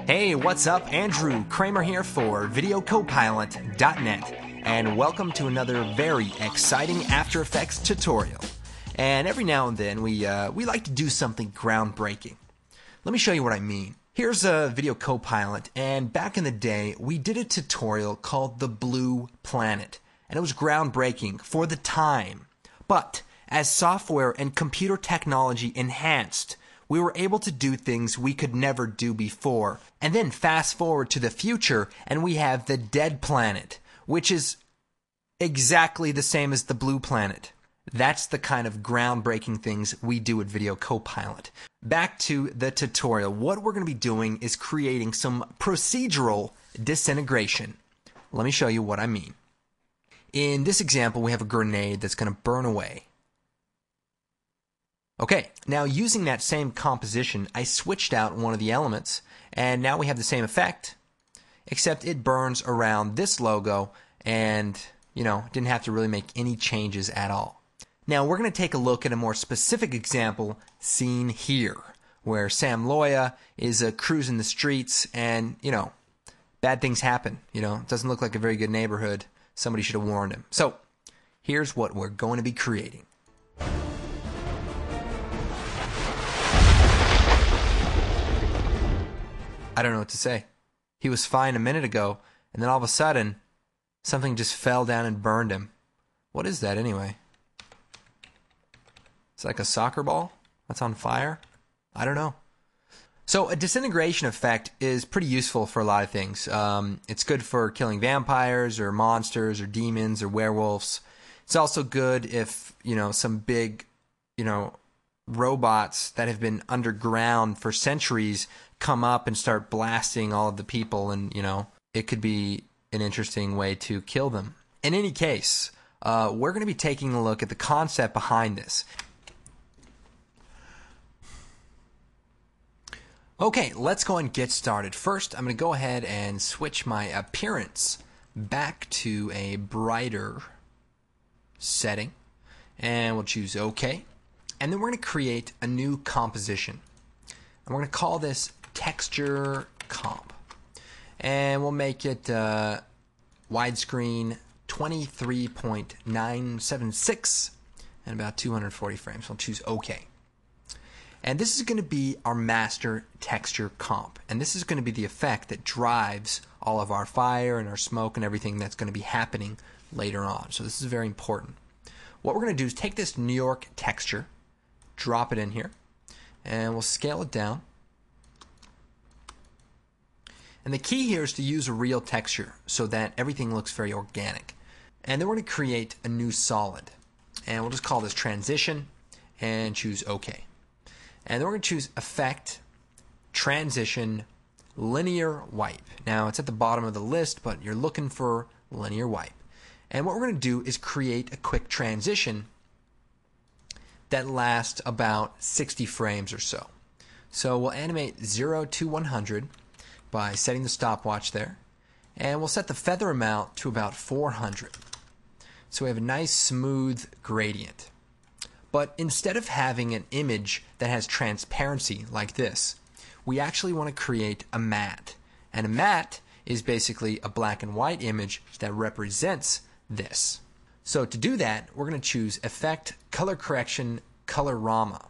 Hey, what's up? Andrew Kramer here for VideoCopilot.net, and welcome to another very exciting After Effects tutorial. And every now and then we like to do something groundbreaking. Let me show you what I mean. Here's a Video Copilot, and back in the day we did a tutorial called The Blue Planet, and it was groundbreaking for the time. But as software and computer technology enhanced, we were able to do things we could never do before. And then fast forward to the future and we have the Dead Planet, which is exactly the same as the Blue Planet. That's the kind of groundbreaking things we do at Video Copilot. Back to the tutorial. What we're going to be doing is creating some procedural disintegration. Let me show you what I mean. In this example, we have a grenade that's going to burn away. Okay, now using that same composition, I switched out one of the elements, and now we have the same effect, except it burns around this logo, and, didn't have to really make any changes at all. Now, we're going to take a look at a more specific example seen here, where Sam Loya is cruising the streets, and, bad things happen. It doesn't look like a very good neighborhood. Somebody should have warned him. So, here's what we're going to be creating. I don't know what to say. He was fine a minute ago, and then all of a sudden, something just fell down and burned him. What is that anyway? It's like a soccer ball that's on fire? I don't know. So a disintegration effect is pretty useful for a lot of things. It's good for killing vampires or monsters or demons or werewolves. It's also good if, some big, robots that have been underground for centuries come up and start blasting all of the people, and it could be an interesting way to kill them. In any case, we're going to be taking a look at the concept behind this. Okay, let's go and get started. First, I'm going to go ahead and switch my appearance back to a brighter setting, and we'll choose OK. And then we're going to create a new composition. And we're going to call this Texture Comp. And we'll make it widescreen 23.976 and about 240 frames. We'll choose OK. And this is going to be our master texture comp. And this is going to be the effect that drives all of our fire and our smoke and everything that's going to be happening later on. So this is very important. What we're going to do is take this New York texture, drop it in here, and we'll scale it down. And the key here is to use a real texture so that everything looks very organic. And then we're going to create a new solid. And we'll just call this Transition and choose OK. And then we're going to choose Effect, Transition, Linear Wipe. Now it's at the bottom of the list, but you're looking for Linear Wipe. And what we're going to do is create a quick transition that lasts about 60 frames or so. So we'll animate 0 to 100 by setting the stopwatch there. And we'll set the feather amount to about 400. So we have a nice smooth gradient. But instead of having an image that has transparency like this, we actually want to create a matte. And a matte is basically a black and white image that represents this. So to do that, we're going to choose Effect, Color Correction, Colorama.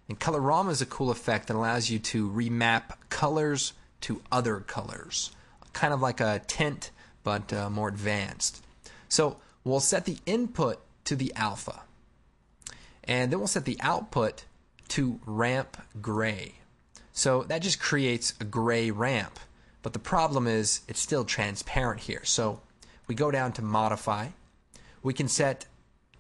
And Colorama is a cool effect that allows you to remap colors to other colors. Kind of like a tint, but more advanced. So we'll set the input to the alpha. And then we'll set the output to ramp gray. So that just creates a gray ramp. But the problem is it's still transparent here. So we go down to Modify. We can set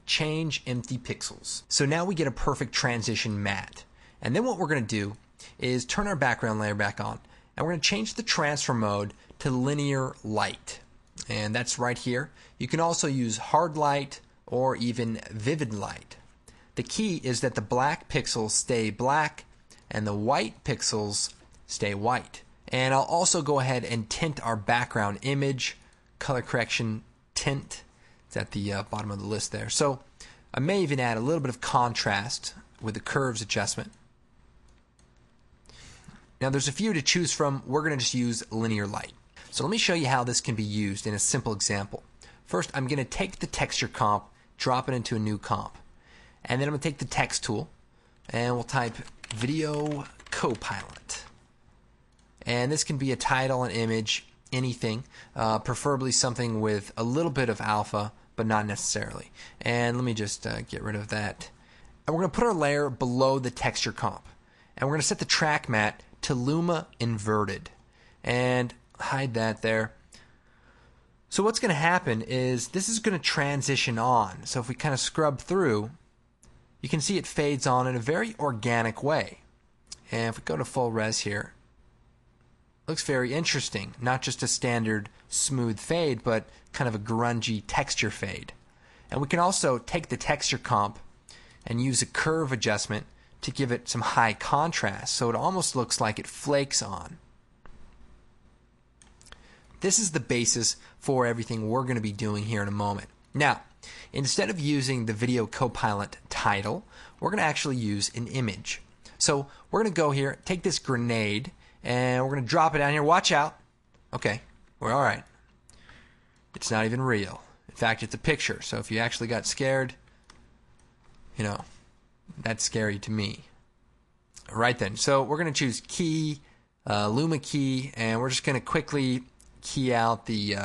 Change Empty Pixels. So now we get a perfect transition matte. And then what we're going to do is turn our background layer back on. And we're going to change the transfer mode to Linear Light. And that's right here. You can also use Hard Light or even Vivid Light. The key is that the black pixels stay black and the white pixels stay white. And I'll also go ahead and tint our background image, color correction, tint. It's at the bottom of the list there. So I may even add a little bit of contrast with the curves adjustment. Now there's a few to choose from. We're going to just use linear light. So let me show you how this can be used in a simple example. First, I'm going to take the texture comp, drop it into a new comp. And then I'm going to take the text tool, and we'll type Video Copilot. And this can be a title, an image, anything, preferably something with a little bit of alpha, but not necessarily. And let me just get rid of that. And we're going to put our layer below the texture comp. And we're going to set the track matte to Luma inverted. And hide that there. So what's going to happen is this is going to transition on. So if we kind of scrub through, you can see it fades on in a very organic way. And if we go to full res here, it looks very interesting. Not just a standard smooth fade, but kind of a grungy texture fade. And we can also take the texture comp and use a curve adjustment to give it some high contrast, so it almost looks like it flakes on. This is the basis for everything we're going to be doing here in a moment. Now, instead of using the Video Copilot title, we're going to actually use an image. So we're going to go here, take this grenade, and we're going to drop it down here. Watch out. Okay, we're all right. It's not even real. In fact, it's a picture. So if you actually got scared, you know, that's scary to me. All right then. So we're going to choose key, Luma key, and we're just going to quickly key out the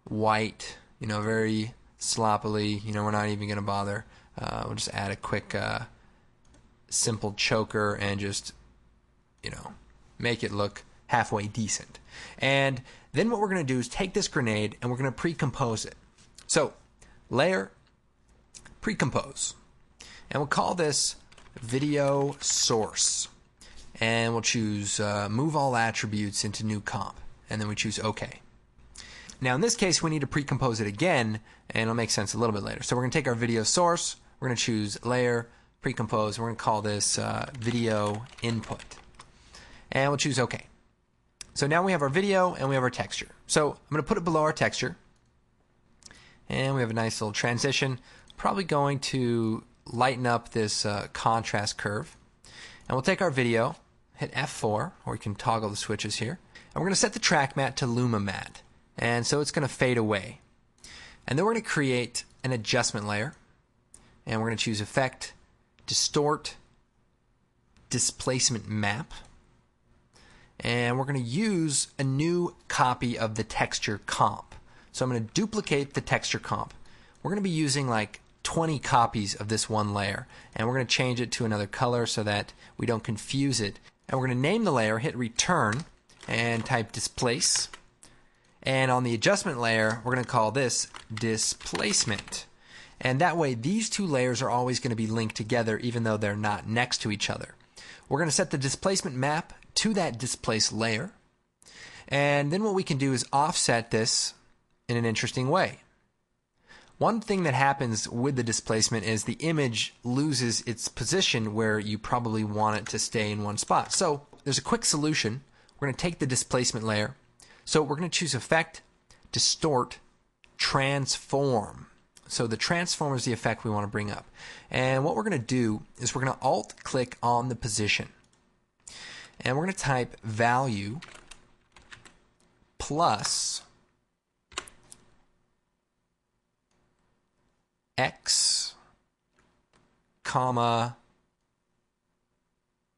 white, you know, very sloppily. You know, we're not even going to bother. We'll just add a quick simple choker and just, you know, make it look halfway decent. And then what we're going to do is take this grenade and we're going to pre-compose it. So, layer, pre-compose. And we'll call this video source. And we'll choose move all attributes into new comp. And then we choose OK. Now in this case we need to pre-compose it again, and it'll make sense a little bit later. So we're going to take our video source, we're going to choose layer, pre-compose, we're going to call this video input. And we'll choose OK. So now we have our video and we have our texture. So I'm going to put it below our texture. And we have a nice little transition. Probably going to lighten up this contrast curve. And we'll take our video, hit F4, or we can toggle the switches here. And we're going to set the track matte to Luma matte. And so it's going to fade away. And then we're going to create an adjustment layer. And we're going to choose Effect, Distort, Displacement Map. And we're going to use a new copy of the texture comp. So I'm going to duplicate the texture comp. We're going to be using like 20 copies of this one layer. And we're going to change it to another color so that we don't confuse it. And we're going to name the layer, hit return, and type displace. And on the adjustment layer, we're going to call this displacement. And that way, these two layers are always going to be linked together even though they're not next to each other. We're going to set the displacement map to that displaced layer. And then what we can do is offset this in an interesting way. One thing that happens with the displacement is the image loses its position where you probably want it to stay in one spot. So there's a quick solution. We're going to take the displacement layer. So we're going to choose Effect, Distort, Transform. So the transform is the effect we want to bring up. And what we're going to do is we're going to Alt-click on the position. And we're going to type value plus X, comma,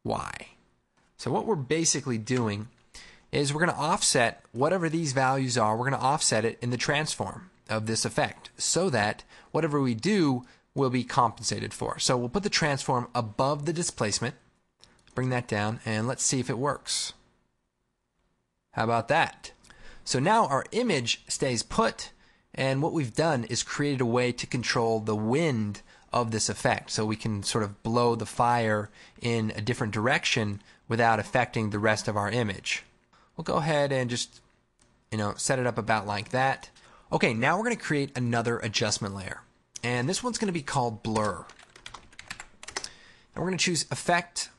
Y. So what we're basically doing is we're going to offset whatever these values are, we're going to offset it in the transform of this effect so that whatever we do will be compensated for. So we'll put the transform above the displacement, bring that down, and let's see if it works. How about that? So now our image stays put, and what we've done is created a way to control the wind of this effect. So we can sort of blow the fire in a different direction without affecting the rest of our image. We'll go ahead and just, set it up about like that. Okay, now we're going to create another adjustment layer. And this one's going to be called Blur. And we're going to choose Effect,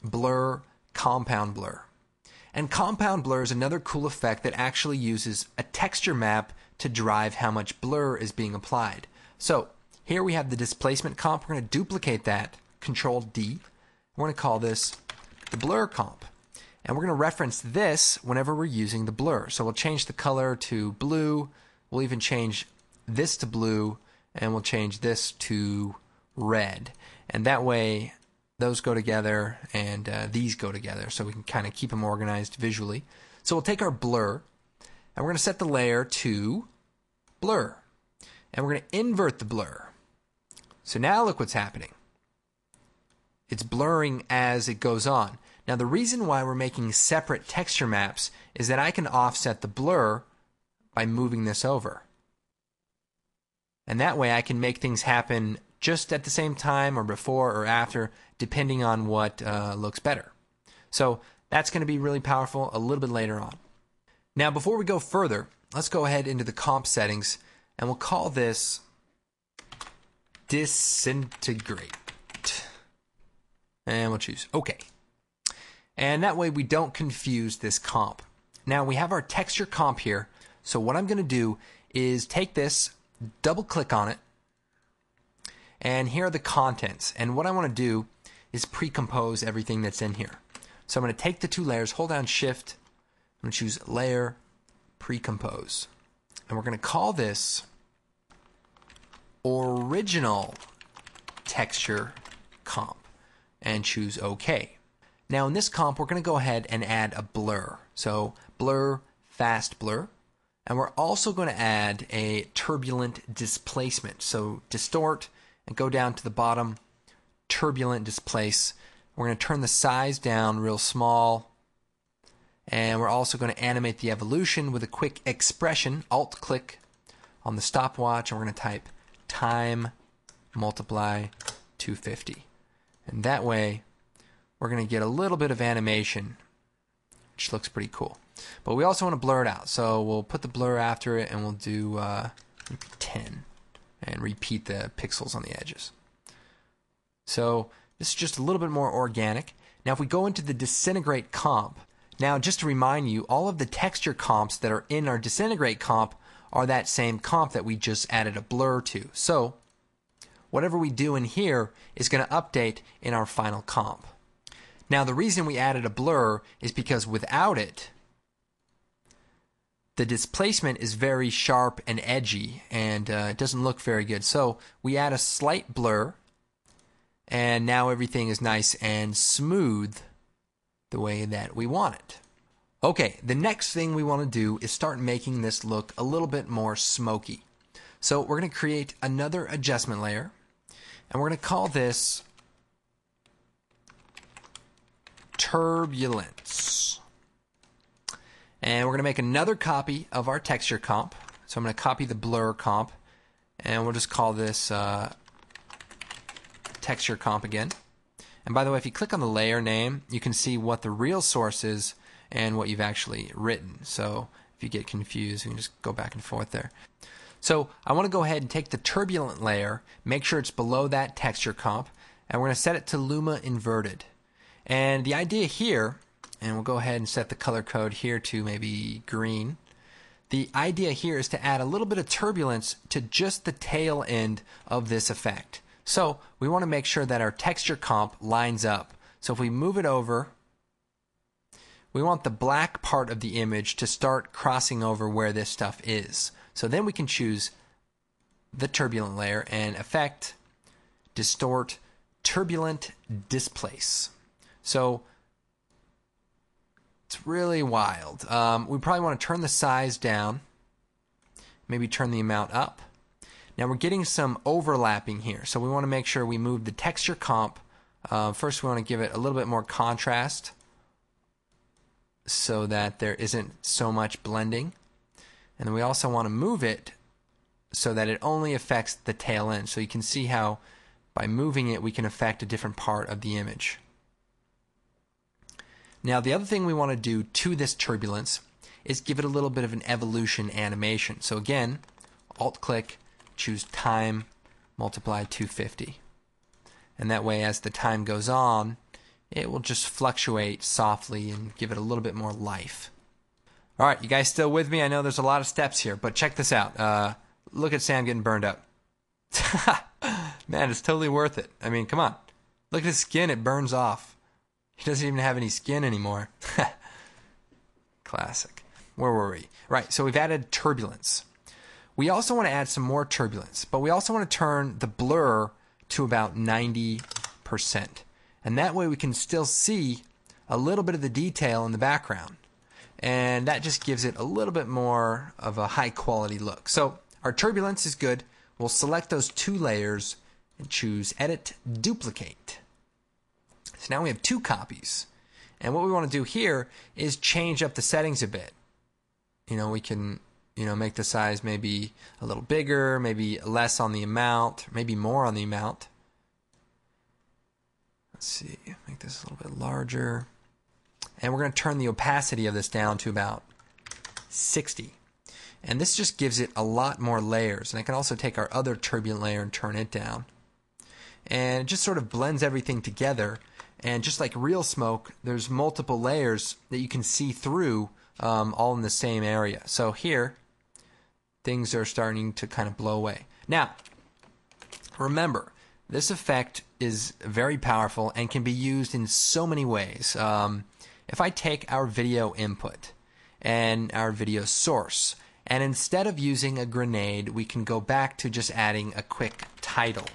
Blur, Compound Blur. And Compound Blur is another cool effect that actually uses a texture map to drive how much blur is being applied. So here we have the displacement comp. We're going to duplicate that, Control D. We're going to call this the blur comp. And we're going to reference this whenever we're using the blur. So we'll change the color to blue. We'll even change this to blue, and we'll change this to red. And that way, those go together and these go together, so we can kind of keep them organized visually. So we'll take our blur, and we're going to set the layer to blur. And we're going to invert the blur. So now look what's happening. It's blurring as it goes on. Now the reason why we're making separate texture maps is that I can offset the blur by moving this over. And that way I can make things happen just at the same time or before or after, depending on what looks better. So that's going to be really powerful a little bit later on. Now before we go further, let's go ahead into the comp settings, and we'll call this Disintegrate. And we'll choose OK. And that way we don't confuse this comp. Now we have our texture comp here, so what I'm going to do is take this, double click on it, and here are the contents. And what I want to do is pre-compose everything that's in here. So I'm going to take the two layers, hold down Shift, I'm going to choose Layer, Pre-compose. And we're going to call this Original Texture Comp and choose OK. Now in this comp, we're going to go ahead and add a blur. So blur, fast blur. And we're also going to add a turbulent displacement. So distort and go down to the bottom, turbulent displace. We're going to turn the size down real small. And we're also going to animate the evolution with a quick expression, Alt-click on the stopwatch, and we're going to type time multiply 250. And that way, we're going to get a little bit of animation, which looks pretty cool. But we also want to blur it out. So we'll put the blur after it, and we'll do 10. And repeat the pixels on the edges. So this is just a little bit more organic. Now if we go into the Disintegrate comp, now just to remind you, all of the texture comps that are in our Disintegrate comp are that same comp that we just added a blur to. So whatever we do in here is going to update in our final comp. Now the reason we added a blur is because without it, the displacement is very sharp and edgy, and it doesn't look very good. So we add a slight blur, and now everything is nice and smooth the way that we want it. Okay, the next thing we want to do is start making this look a little bit more smoky. So we're going to create another adjustment layer, and we're going to call this Turbulence. And we're going to make another copy of our texture comp. So I'm going to copy the blur comp, and we'll just call this texture comp again. And by the way, if you click on the layer name, you can see what the real source is and what you've actually written. So if you get confused, you can just go back and forth there. So I want to go ahead and take the turbulent layer, make sure it's below that texture comp, and we're going to set it to Luma Inverted. And the idea here, and we'll go ahead and set the color code here to maybe green. The idea here is to add a little bit of turbulence to just the tail end of this effect. So we want to make sure that our texture comp lines up. So if we move it over, we want the black part of the image to start crossing over where this stuff is. So then we can choose the turbulent layer and Effect, Distort, Turbulent Displace. So it's really wild. We probably want to turn the size down, maybe turn the amount up. Now we're getting some overlapping here, so we want to make sure we move the texture comp. First we want to give it a little bit more contrast so that there isn't so much blending. And then we also want to move it so that it only affects the tail end. So you can see how by moving it we can affect a different part of the image. Now the other thing we want to do to this turbulence is give it a little bit of an evolution animation. So again, Alt-click, choose time, multiply 250. And that way as the time goes on, it will just fluctuate softly and give it a little bit more life. Alright, you guys still with me? I know there's a lot of steps here, but check this out. Look at Sam getting burned up. Man, it's totally worth it. I mean, come on. Look at his skin, it burns off. He doesn't even have any skin anymore. Classic. Where were we? Right, so we've added turbulence. We also want to add some more turbulence, but we also want to turn the blur to about 90%. And that way we can still see a little bit of the detail in the background. And that just gives it a little bit more of a high quality look. So our turbulence is good. We'll select those two layers and choose Edit, Duplicate. So now we have two copies. And what we want to do here is change up the settings a bit. We can make the size maybe a little bigger, maybe less on the amount, maybe more on the amount. Let's see, make this a little bit larger. And we're going to turn the opacity of this down to about 60. And this just gives it a lot more layers. And I can also take our other turbulent layer and turn it down. And it just sort of blends everything together. And just like real smoke, there's multiple layers that you can see through all in the same area. So here, things are starting to kind of blow away. Now, remember, this effect is very powerful and can be used in so many ways. If I take our video input and our video source, and instead of using a grenade, we can go back to just adding a quick title.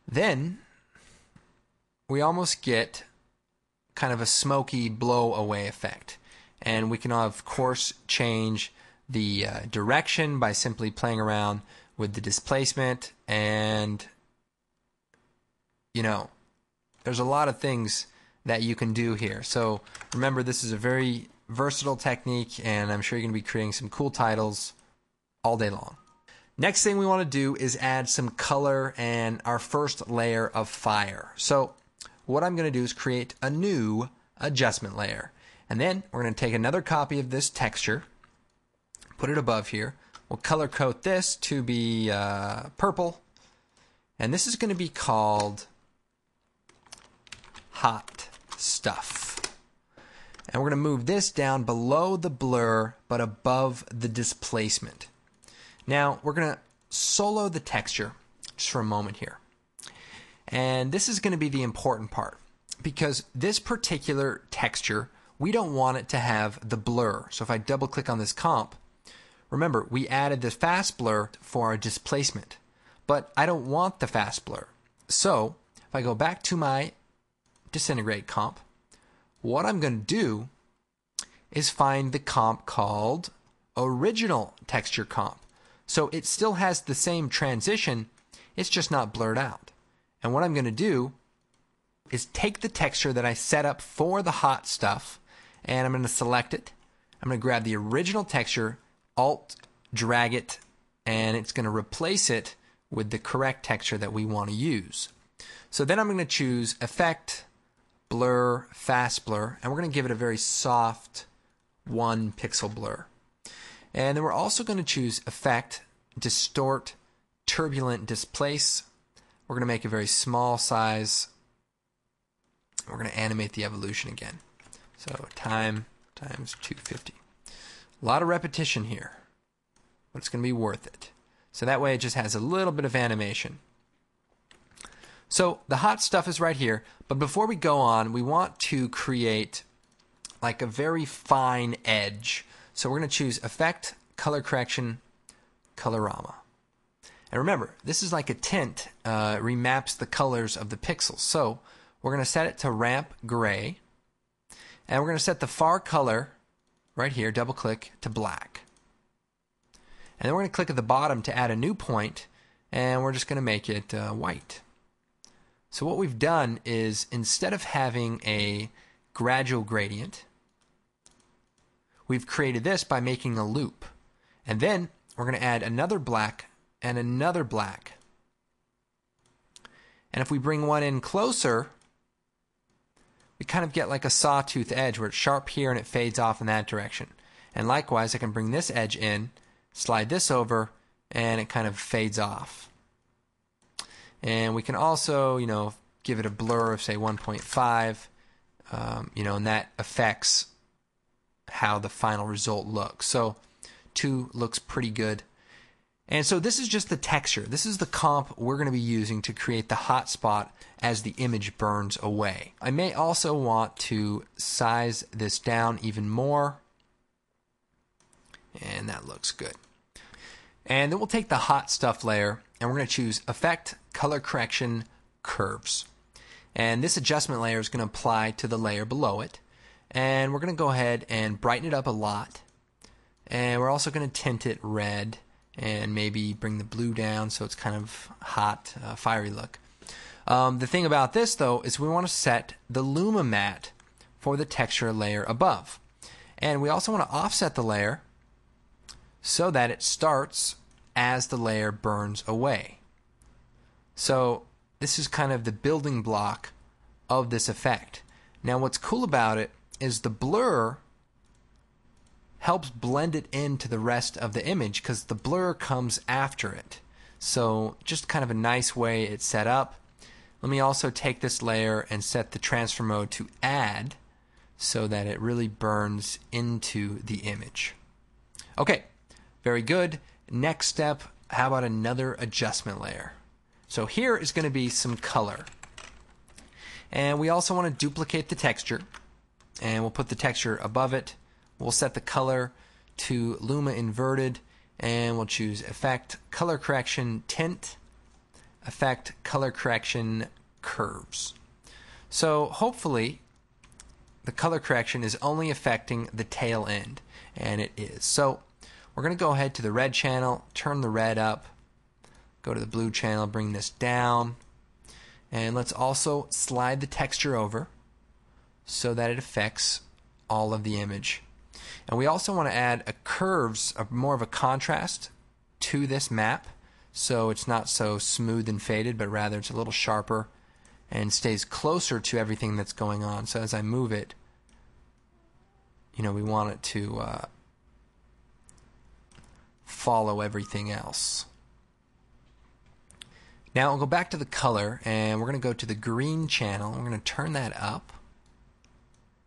Then we almost get kind of a smoky blow away effect. And we can, of course, change the direction by simply playing around with the displacement. And, there's a lot of things that you can do here. So remember, this is a very versatile technique, and I'm sure you're going to be creating some cool titles all day long. Next thing we want to do is add some color and our first layer of fire. So what I'm going to do is create a new adjustment layer. And then we're going to take another copy of this texture, put it above here. We'll color code this to be purple. And this is going to be called Hot Stuff. And we're going to move this down below the blur but above the displacement. Now we're going to solo the texture just for a moment here. And this is going to be the important part, because this particular texture, we don't want it to have the blur. So if I double click on this comp, remember we added the fast blur for our displacement, but I don't want the fast blur. So if I go back to my Disintegrate comp, what I'm going to do is find the comp called Original Texture Comp. So it still has the same transition, it's just not blurred out. And what I'm going to do is take the texture that I set up for the hot stuff, and I'm going to select it. I'm going to grab the original texture, Alt, drag it, and it's going to replace it with the correct texture that we want to use. So then I'm going to choose Effect, Blur, Fast Blur, and we're going to give it a very soft 1 pixel blur. And then we're also going to choose Effect, Distort, Turbulent Displace. We're going to make a very small size. We're going to animate the evolution again. So time times 250. A lot of repetition here, but it's going to be worth it. So that way it just has a little bit of animation. So the hot stuff is right here, but before we go on, we want to create like a very fine edge. So we're going to choose Effect, Color Correction, Colorama. And remember, this is like a tint, remaps the colors of the pixels. So we're going to set it to Ramp Gray, and we're going to set the far color right here, double click, to black. And then we're going to click at the bottom to add a new point, and we're just going to make it white. So what we've done is, instead of having a gradual gradient, we've created this by making a loop. And then we're going to add another black and another black. And if we bring one in closer, we kind of get like a sawtooth edge where it's sharp here and it fades off in that direction. And likewise, I can bring this edge in, slide this over, and it kind of fades off. And we can also, give it a blur of, say, 1.5, and that affects how the final result looks. So 2 looks pretty good. And so this is just the texture. This is the comp we're going to be using to create the hot spot as the image burns away. I may also want to size this down even more. And that looks good. And then we'll take the hot stuff layer and we're going to choose Effect, Color Correction, Curves. And this adjustment layer is going to apply to the layer below it. And we're going to go ahead and brighten it up a lot. And we're also going to tint it red and maybe bring the blue down so it's kind of hot, fiery look. The thing about this though is we want to set the Luma matte for the texture layer above. And we also want to offset the layer so that it starts as the layer burns away. So this is kind of the building block of this effect. Now what's cool about it is the blur helps blend it into the rest of the image because the blur comes after it. So just kind of a nice way it's set up. Let me also take this layer and set the transfer mode to add so that it really burns into the image. Okay, very good. Next step, how about another adjustment layer? So here is going to be some color. And we also want to duplicate the texture. And we'll put the texture above it. We'll set the color to Luma Inverted, and we'll choose Effect, Color Correction, Tint, Effect, Color Correction, Curves. So hopefully the color correction is only affecting the tail end, and it is. So we're going to go ahead to the red channel, turn the red up, go to the blue channel, bring this down, and let's also slide the texture over so that it affects all of the image. And we also want to add a curves, more of a contrast to this map, so it's not so smooth and faded, but rather it's a little sharper and stays closer to everything that's going on. So as I move it, you know, we want it to follow everything else. Now I'll go back to the color, and we're going to go to the green channel. We're going to turn that up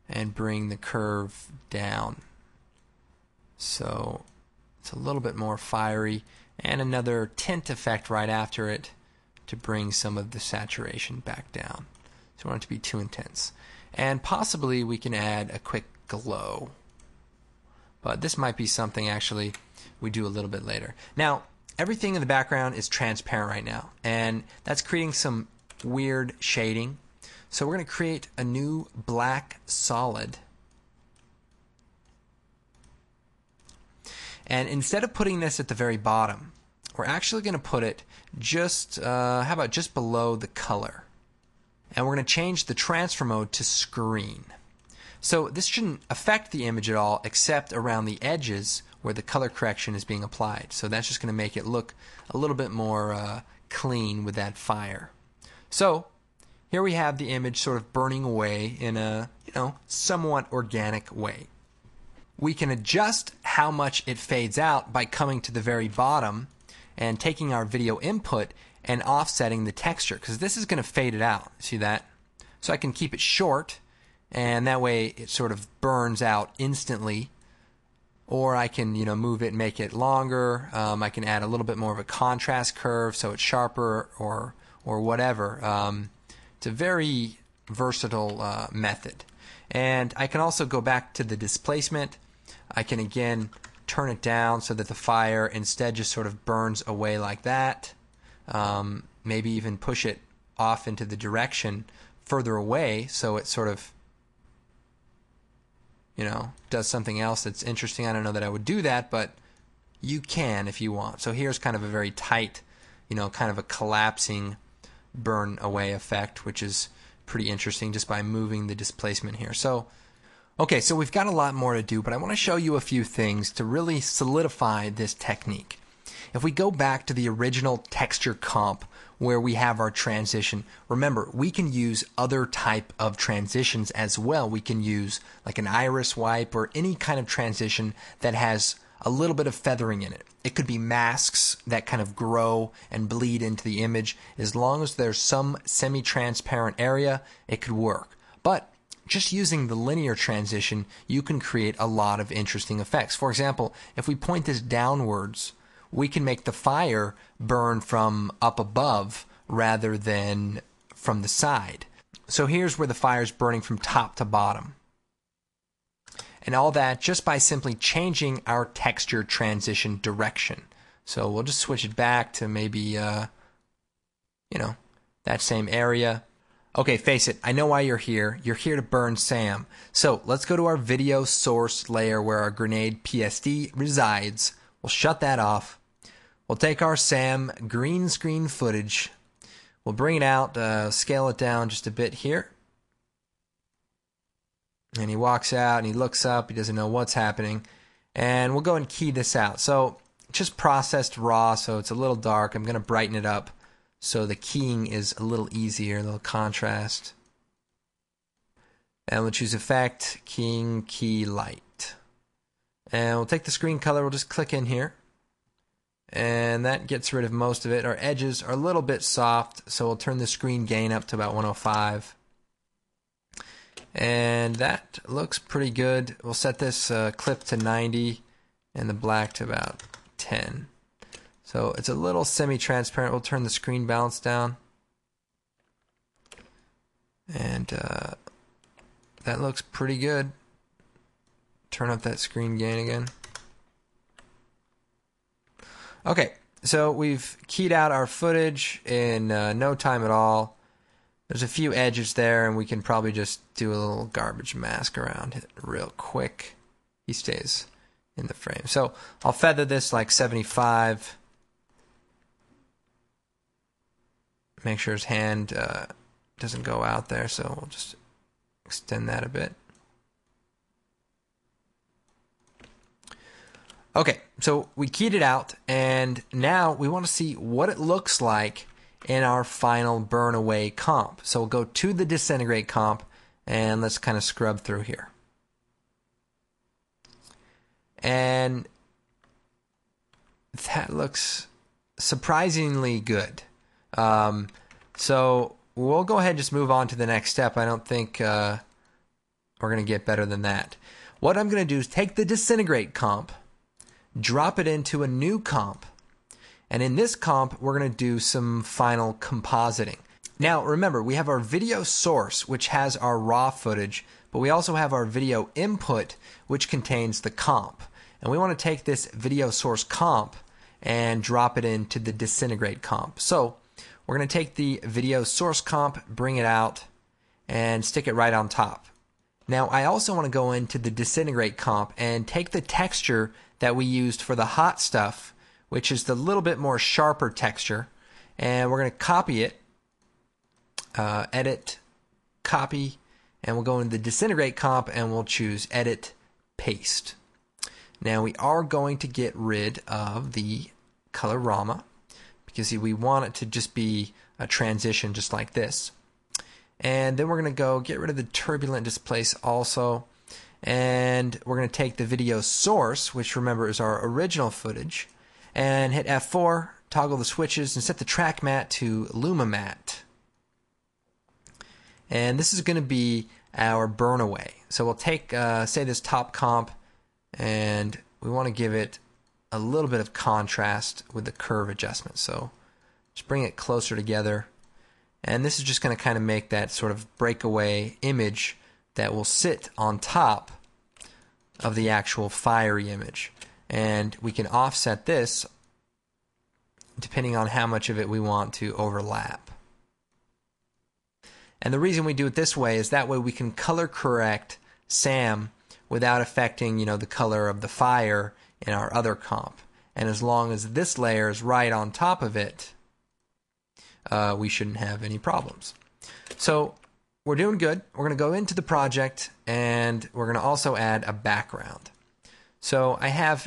and bring the curve down. So it's a little bit more fiery, and another tint effect right after it to bring some of the saturation back down. So we don't want it to be too intense. And possibly we can add a quick glow. But this might be something actually we do a little bit later. Now, everything in the background is transparent right now, and that's creating some weird shading. So we're going to create a new black solid. And instead of putting this at the very bottom, we're actually going to put it just, how about just below the color. And we're going to change the transfer mode to screen. So this shouldn't affect the image at all except around the edges where the color correction is being applied. So that's just going to make it look a little bit more clean with that fire. So here we have the image sort of burning away in a, somewhat organic way. We can adjust how much it fades out by coming to the very bottom and taking our video input and offsetting the texture, because this is going to fade it out. See that? So I can keep it short, and that way it sort of burns out instantly. Or I can, move it and make it longer. I can add a little bit more of a contrast curve so it's sharper or whatever. It's a very versatile method. And I can also go back to the displacement. I can again turn it down so that the fire instead just sort of burns away like that. Maybe even push it off into the direction further away so it sort of, does something else that's interesting. I don't know that I would do that, but you can if you want. So here's kind of a very tight, kind of a collapsing burn away effect, which is pretty interesting just by moving the displacement here. So, okay, so we've got a lot more to do, but I want to show you a few things to really solidify this technique. If we go back to the original texture comp where we have our transition, remember, we can use other type of transitions as well. We can use like an iris wipe or any kind of transition that has a little bit of feathering in it. It could be masks that kind of grow and bleed into the image. As long as there's some semi-transparent area, it could work. But just using the linear transition, you can create a lot of interesting effects. For example, if we point this downwards, we can make the fire burn from up above rather than from the side. So here's where the fire is burning from top to bottom. And all that just by simply changing our texture transition direction. So we'll just switch it back to maybe, that same area. Okay, face it, I know why you're here. You're here to burn Sam. So let's go to our video source layer where our grenade PSD resides. We'll shut that off. We'll take our Sam green screen footage. We'll bring it out, scale it down just a bit here. And he walks out and he looks up. He doesn't know what's happening. And we'll go and key this out. So just processed raw, so it's a little dark. I'm going to brighten it up so the keying is a little easier, a little contrast. And we'll choose Effect, Keying, Key Light. And we'll take the screen color. We'll just click in here. And that gets rid of most of it. Our edges are a little bit soft, so we'll turn the screen gain up to about 105. And that looks pretty good. We'll set this clip to 90 and the black to about 10. So it's a little semi-transparent. We'll turn the screen balance down. And that looks pretty good. Turn up that screen gain again. Okay, so we've keyed out our footage in no time at all. There's a few edges there, and we can probably just do a little garbage mask around it real quick. He stays in the frame. So I'll feather this like 75. Make sure his hand doesn't go out there, so we'll just extend that a bit. Okay, so we keyed it out, and now we want to see what it looks like in our final burn away comp. So we'll go to the Disintegrate comp, and let's kind of scrub through here. And that looks surprisingly good. So we'll go ahead and just move on to the next step. I don't think we're going to get better than that. What I'm going to do is take the Disintegrate comp, drop it into a new comp, and in this comp we're going to do some final compositing. Now remember, we have our video source, which has our raw footage, but we also have our video input, which contains the comp. And we want to take this video source comp and drop it into the Disintegrate comp. So we're going to take the video source comp, bring it out, and stick it right on top. Now I also want to go into the Disintegrate comp and take the texture that we used for the hot stuff, which is the little bit more sharper texture, and we're going to copy it, edit, copy, and we'll go into the Disintegrate comp and we'll choose edit, paste. Now we are going to get rid of the colorama because we want it to just be a transition just like this. And then we're going to go get rid of the turbulent displace also. And we're going to take the video source, which remember is our original footage, and hit F4, toggle the switches, and set the track matte to Luma Matte. And this is going to be our burn away. So we'll take, say, this top comp, and we want to give it a little bit of contrast with the curve adjustment. So just bring it closer together. And this is just going to kind of make that sort of breakaway image that will sit on top of the actual fiery image. And we can offset this depending on how much of it we want to overlap. And the reason we do it this way is that way we can color correct Sam without affecting, the color of the fire in our other comp. And as long as this layer is right on top of it, we shouldn't have any problems. So we're doing good. We're going to go into the project, and we're going to also add a background. So I have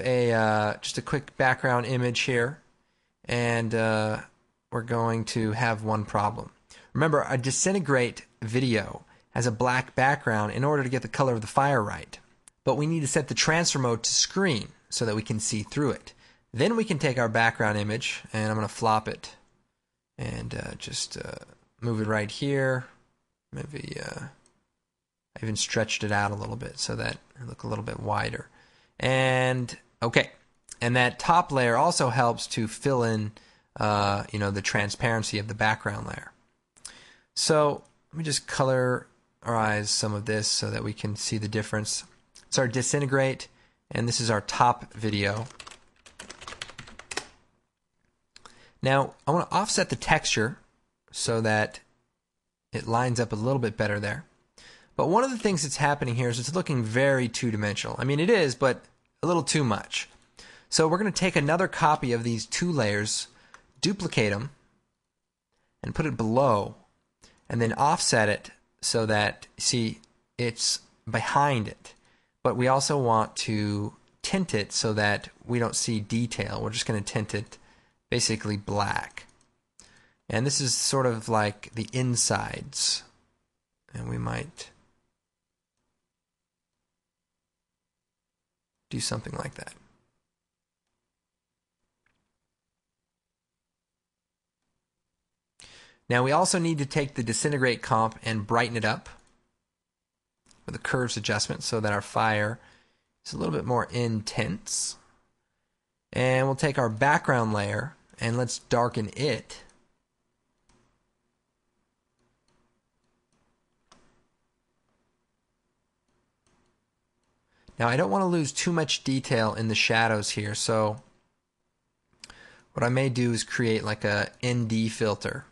just a quick background image here, and we're going to have one problem. Remember, a Disintegrate video has a black background in order to get the color of the fire right. But we need to set the transfer mode to screen so that we can see through it. Then we can take our background image, and I'm going to flop it, and just move it right here. Maybe I even stretched it out a little bit so that it look a little bit wider. And okay, And that top layer also helps to fill in the transparency of the background layer. So let me just colorize some of this so that we can see the difference. It's our disintegrate, and this is our top video. Now I want to offset the texture so that it lines up a little bit better there. But one of the things that's happening here is it's looking very two-dimensional. I mean, it is, but a little too much. So we're going to take another copy of these two layers, duplicate them, and put it below, and then offset it so that, see, it's behind it. But we also want to tint it so that we don't see detail. We're just going to tint it basically black. And this is sort of like the insides. And we might do something like that. Now we also need to take the disintegrate comp and brighten it up with a curves adjustment so that our fire is a little bit more intense. And we'll take our background layer and let's darken it. Now I don't want to lose too much detail in the shadows here, so what I may do is create like a ND filter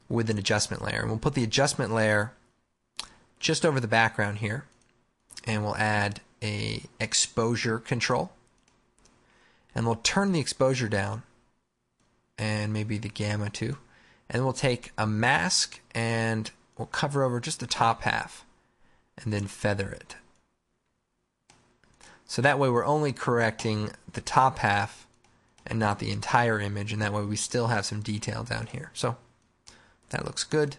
with an adjustment layer. And we'll put the adjustment layer just over the background here, and we'll add a exposure control, and we'll turn the exposure down and maybe the gamma too, and we'll take a mask and we'll cover over just the top half and then feather it. So that way we're only correcting the top half and not the entire image, and that way we still have some detail down here. So that looks good.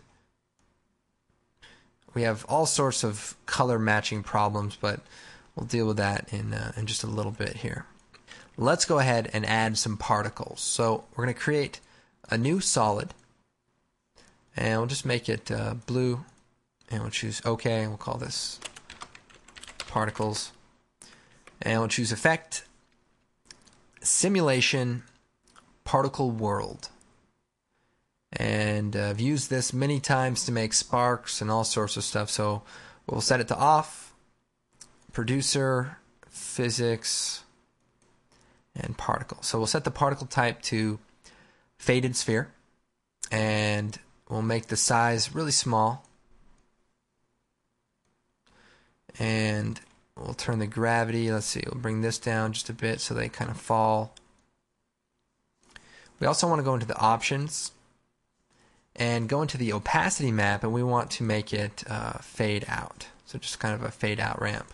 We have all sorts of color matching problems, but we'll deal with that in just a little bit here. Let's go ahead and add some particles. So we're going to create a new solid, and we'll just make it blue, and we'll choose OK, and we'll call this particles. And we'll choose Effect, Simulation, Particle World. And I've used this many times to make sparks and all sorts of stuff. So we'll set it to off, producer, physics, and particle. So we'll set the particle type to faded sphere, and we'll make the size really small, and we'll turn the gravity, let's see, we'll bring this down just a bit so they kind of fall. We also want to go into the options and go into the opacity map, and we want to make it fade out. So just kind of a fade out ramp.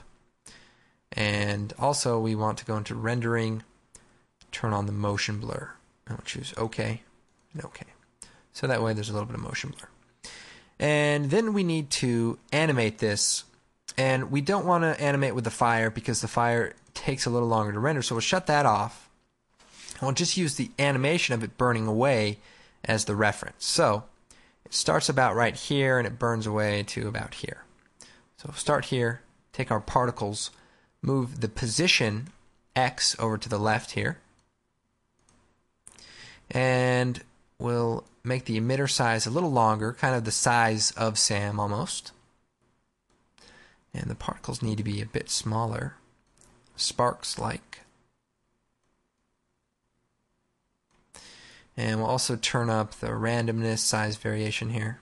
And also we want to go into rendering, turn on the motion blur, and we'll choose OK and OK. So that way there's a little bit of motion blur. And then we need to animate this, and we don't want to animate with the fire because the fire takes a little longer to render, so we'll shut that off. And we'll just use the animation of it burning away as the reference. So it starts about right here and it burns away to about here. So we'll start here, take our particles, move the position X over to the left here, and we'll make the emitter size a little longer, kind of the size of Sam almost. And the particles need to be a bit smaller, sparks-like. And we'll also turn up the randomness size variation here.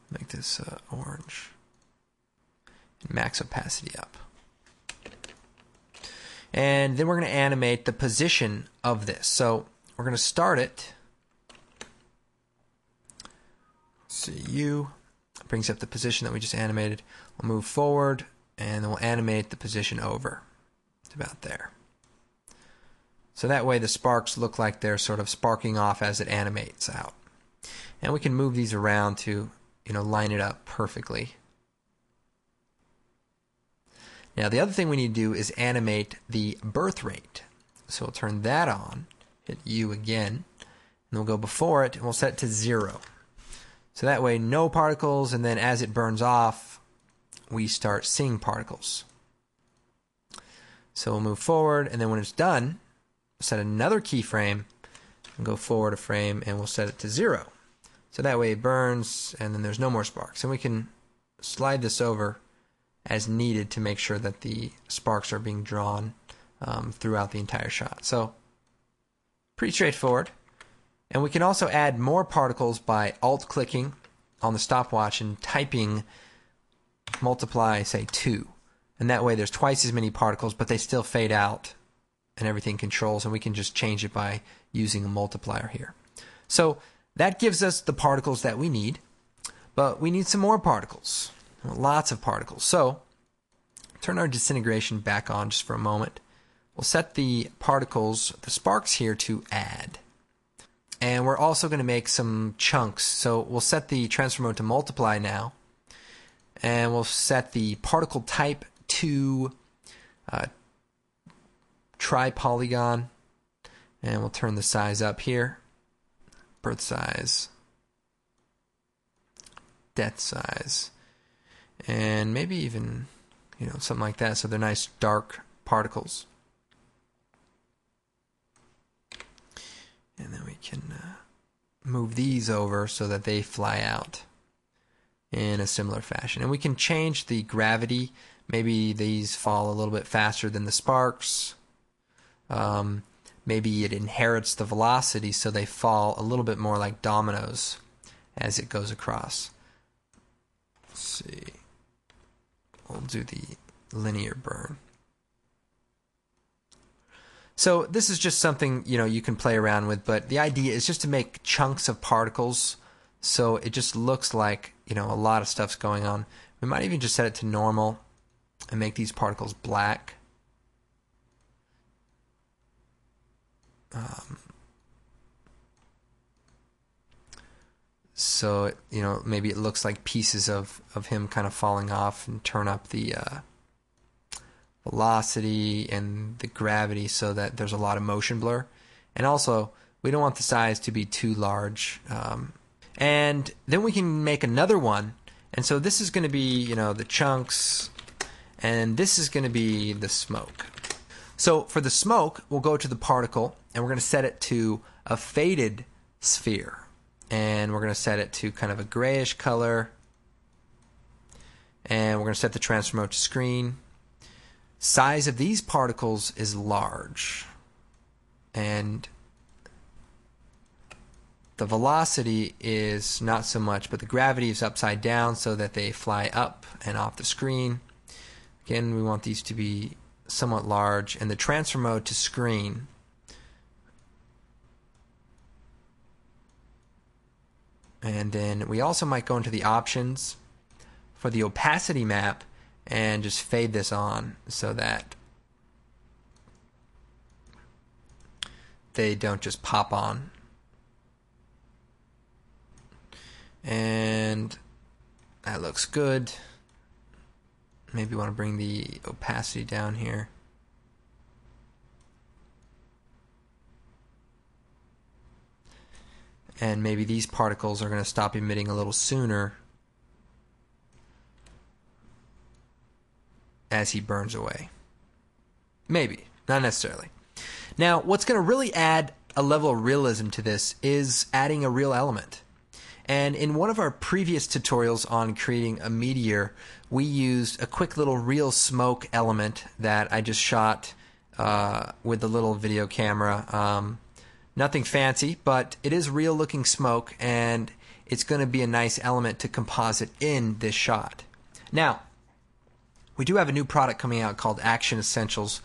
Make this orange. And max opacity up. And then we're going to animate the position of this. So we're going to start it. See U. Brings up the position that we just animated. We'll move forward, and then we'll animate the position over. It's about there. So that way the sparks look like they're sort of sparking off as it animates out. And we can move these around to, line it up perfectly. Now the other thing we need to do is animate the birth rate. So we'll turn that on, hit U again, and we'll go before it, and we'll set it to 0. So that way no particles, and then as it burns off, we start seeing particles. So we'll move forward, and then when it's done, set another keyframe and go forward a frame, and we'll set it to 0. So that way it burns, and then there's no more sparks. And we can slide this over as needed to make sure that the sparks are being drawn throughout the entire shot. So pretty straightforward. And we can also add more particles by alt-clicking on the stopwatch and typing multiply, say, 2. And that way there's twice as many particles, but they still fade out and everything controls, and we can just change it by using a multiplier here. So that gives us the particles that we need, but we need some more particles, lots of particles. So turn our disintegration back on just for a moment. We'll set the particles, the sparks here, to add. And we're also going to make some chunks. So we'll set the transfer mode to multiply now. And we'll set the particle type to tri-polygon. And we'll turn the size up here. Birth size. Death size. And maybe even, something like that. So they're nice dark particles. And then we can move these over so that they fly out in a similar fashion. And we can change the gravity. Maybe these fall a little bit faster than the sparks. Maybe it inherits the velocity so they fall a little bit more like dominoes as it goes across. Let's see. We'll do the linear burn. So this is just something, you can play around with, but the idea is just to make chunks of particles so it just looks like, a lot of stuff's going on. We might even just set it to normal and make these particles black. So, maybe it looks like pieces of him kind of falling off, and turn up the velocity and the gravity so that there's a lot of motion blur. And also, we don't want the size to be too large. And then we can make another one. And so this is going to be, the chunks, and this is going to be the smoke. So for the smoke, we'll go to the particle, and we're going to set it to a faded sphere. And we're going to set it to kind of a grayish color. And we're going to set the transfer mode to screen. Size of these particles is large, and the velocity is not so much, but the gravity is upside down so that they fly up and off the screen. Again, we want these to be somewhat large, and the transfer mode to screen. And then we also might go into the options for the opacity map and just fade this on so that they don't just pop on. And that looks good. Maybe want to bring the opacity down here. And maybe these particles are going to stop emitting a little sooner as he burns away. Maybe, not necessarily. Now, what's going to really add a level of realism to this is adding a real element. And in one of our previous tutorials on creating a meteor, we used a quick little real smoke element that I just shot with the little video camera. Nothing fancy, but it is real looking smoke, and it's going to be a nice element to composite in this shot. Now, we do have a new product coming out called Action Essentials,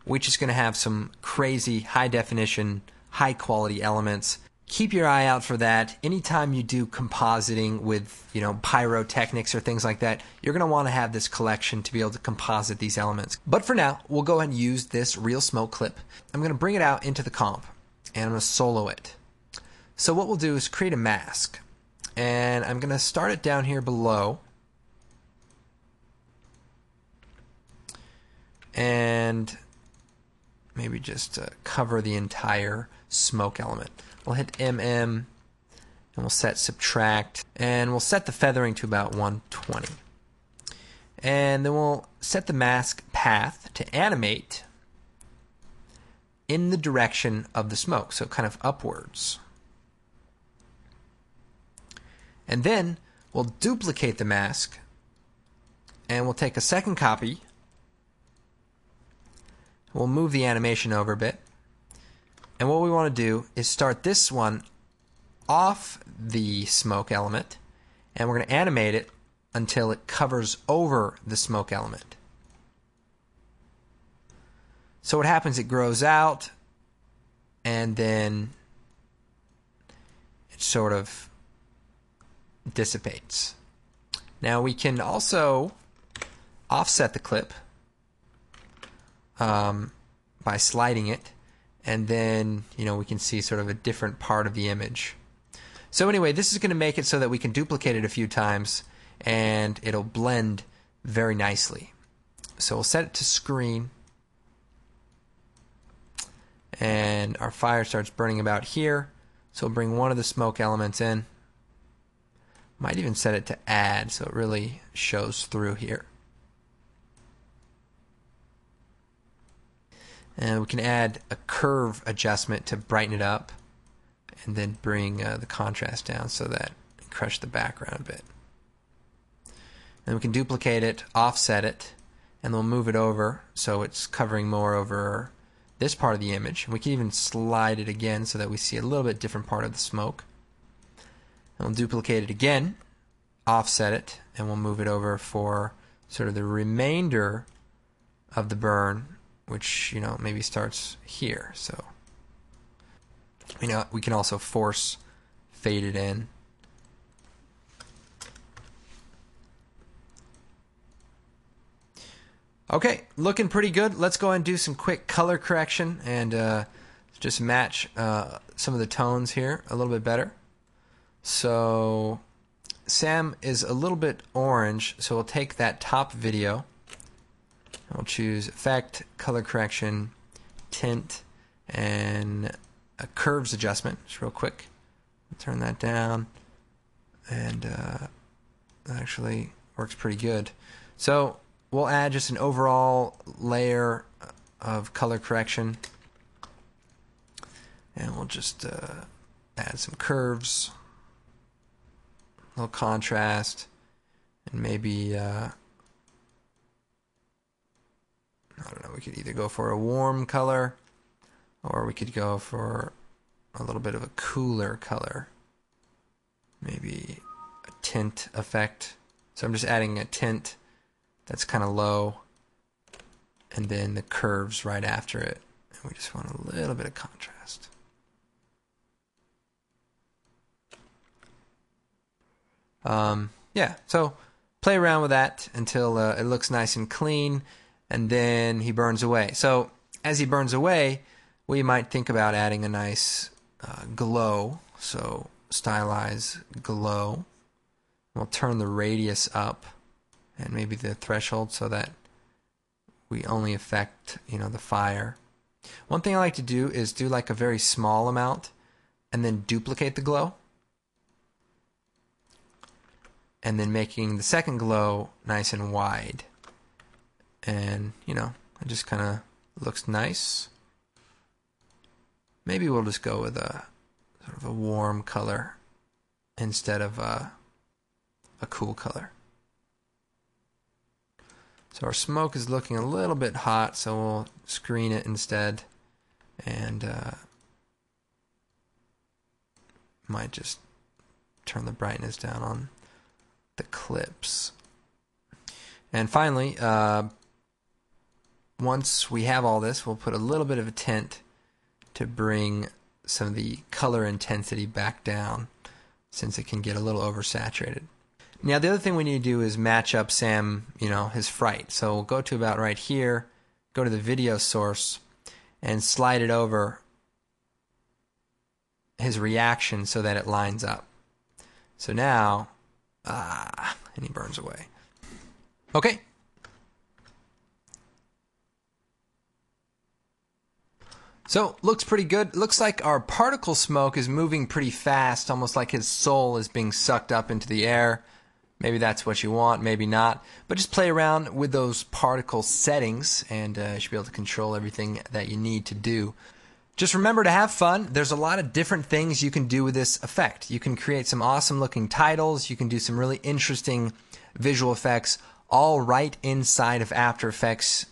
which is going to have some crazy high definition, high quality elements. Keep your eye out for that. Anytime you do compositing with, pyrotechnics or things like that, you're going to want to have this collection to be able to composite these elements. But for now, we'll go ahead and use this real smoke clip. I'm going to bring it out into the comp, and I'm going to solo it. So what we'll do is create a mask, and I'm going to start it down here below. And maybe just cover the entire smoke element. We'll hit MM, and we'll set subtract, and we'll set the feathering to about 120. And then we'll set the mask path to animate, in the direction of the smoke, so kind of upwards. And then we'll duplicate the mask, and we'll take a second copy. We'll move the animation over a bit. And what we want to do is start this one off the smoke element, and we're going to animate it until it covers over the smoke element. So what happens, it grows out, and then it sort of dissipates. Now we can also offset the clip by sliding it, and then we can see sort of a different part of the image. So anyway, this is going to make it so that we can duplicate it a few times and it'll blend very nicely. So we'll set it to screen, and our fire starts burning about here. So we'll bring one of the smoke elements in. Might even set it to add so it really shows through here. And we can add a curve adjustment to brighten it up, and then bring the contrast down so that it crush the background a bit. And we can duplicate it, offset it, and we'll move it over so it's covering more over this part of the image. And we can even slide it again so that we see a little bit different part of the smoke. And we'll duplicate it again, offset it, and we'll move it over for sort of the remainder of the burn, which maybe starts here. So we can also force fade it in. Okay, looking pretty good. Let's go and do some quick color correction and just match some of the tones here a little bit better. So Sam is a little bit orange, so we'll take that top video. We'll choose Effect, Color Correction, Tint, and a Curves Adjustment. Just real quick. Turn that down, and that actually works pretty good. So we'll add just an overall layer of color correction, and we'll just add some curves, a little contrast, and maybe I don't know, we could either go for a warm color or we could go for a little bit of a cooler color. Maybe a tint effect. So I'm just adding a tint that's kind of low, and then the curves right after it. And we just want a little bit of contrast. Yeah, so play around with that until it looks nice and clean, and then he burns away. So as he burns away, we might think about adding a nice glow. So stylize glow. We'll turn the radius up and maybe the threshold so that we only affect the fire. One thing I like to do is do like a very small amount and then duplicate the glow, and then making the second glow nice and wide. And it just kind of looks nice. Maybe we'll just go with a sort of a warm color instead of a cool color. So our smoke is looking a little bit hot, so we'll screen it instead, and might just turn the brightness down on the clips. And finally, once we have all this, we'll put a little bit of a tint to bring some of the color intensity back down, since it can get a little oversaturated. Now the other thing we need to do is match up Sam, his fright. So we'll go to about right here, go to the video source, and slide it over his reaction so that it lines up. So now, and he burns away. Okay. So, looks pretty good. Looks like our particle smoke is moving pretty fast, almost like his soul is being sucked up into the air. Maybe that's what you want, maybe not. But just play around with those particle settings, and you should be able to control everything that you need to do. Just remember to have fun. There's a lot of different things you can do with this effect. You can create some awesome looking titles. You can do some really interesting visual effects all right inside of After Effects.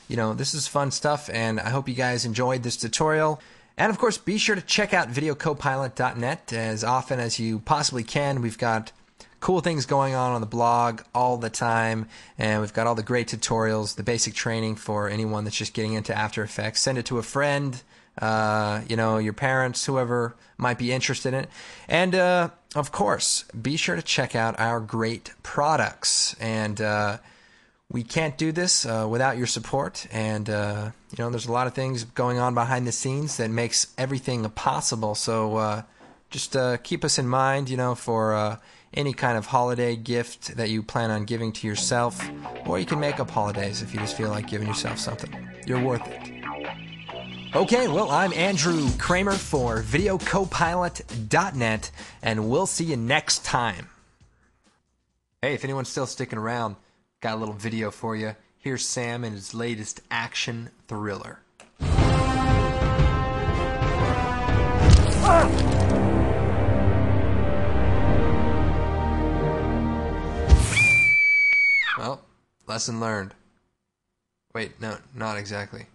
This is fun stuff, and I hope you guys enjoyed this tutorial. And of course, be sure to check out videocopilot.net as often as you possibly can. We've got cool things going on the blog all the time, and we've got all the great tutorials, the basic training for anyone that's just getting into After Effects. Send it to a friend, your parents, whoever might be interested in it. And of course, be sure to check out our great products. And we can't do this without your support. And there's a lot of things going on behind the scenes that makes everything possible. So just keep us in mind, for any kind of holiday gift that you plan on giving to yourself, or you can make up holidays if you just feel like giving yourself something. You're worth it. Okay, well, I'm Andrew Kramer for videocopilot.net, and we'll see you next time. Hey, if anyone's still sticking around, got a little video for you. Here's Sam and his latest action thriller. Well, lesson learned. Wait, no, not exactly.